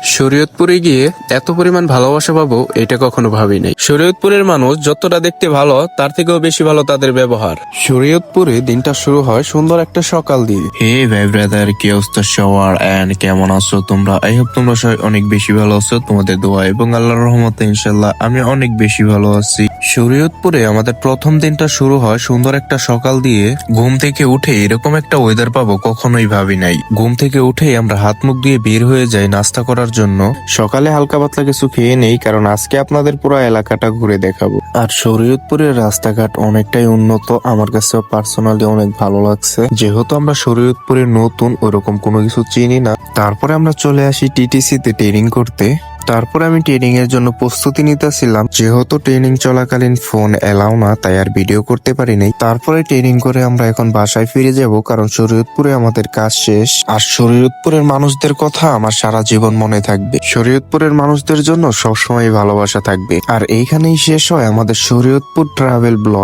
শরীয়তপুরে গিয়ে এত পরিমাণ ভালোবাসা পাবো এটা কখনো ভাবি নাই। শরীয়তপুরের মানুষ যতটা দেখতে ভালো তার থেকেও বেশি ভালো তাদের ব্যবহার। শরীয়তপুরে দিনটা শুরু হয় সুন্দর একটা সকাল দিয়ে। হে ভাই ব্রাদার, কি অবস্থা সবার এন্ড কেমন আছো তোমরা? আই হোপ তোমরা সবাই অনেক বেশি ভালো আছো, তোমাদের দোয়া এবং আল্লাহর রহমতে ইনশাল্লাহ আমি অনেক বেশি ভালো আছি। শরীয়তপুরে আমাদের প্রথম দিনটা শুরু হয় সুন্দর একটা সকাল দিয়ে। ঘুম থেকে উঠে এরকম একটা ওয়েদার পাবো কখনোই ভাবি নাই। ঘুম থেকে উঠে আমরা হাত মুখ দিয়ে বের হয়ে যাই নাস্তা করার জন্য। সকালে হালকা পাতলা কিছু খেয়ে নেই, কারণ আজকে আপনাদের পুরো এলাকাটা ঘুরে দেখাবো। আর শরীয়তপুরের রাস্তাঘাট অনেকটাই উন্নত, আমার কাছে পার্সোনালি অনেক ভালো লাগছে। যেহেতু আমরা শরীয়তপুরের নতুন, ওরকম কোনো কিছু চিনি না। তারপরে আমরা চলে আসি টিটিসি তে ট্রেনিং করতে। তারপরে আমি ট্রেনিং এর জন্য প্রস্তুতি নিতেছিলাম। যেহেতু ট্রেনিং চলাকালীন ফোন এলাও না, তাই আর ভিডিও করতে পারি নাই। তারপরে ট্রেনিং করে আমরা এখন বাসায় ফিরে যাব, কারণ শরীয়তপুরে আমাদের কাজ শেষ। আর শরীয়তপুরের মানুষদের কথা আমার সারা জীবন মনে থাকবে। শরীয়তপুরের মানুষদের জন্য সবসময় ভালোবাসা থাকবে। আর এইখানেই শেষ হয় আমাদের শরীয়তপুর ট্রাভেল ব্লগ।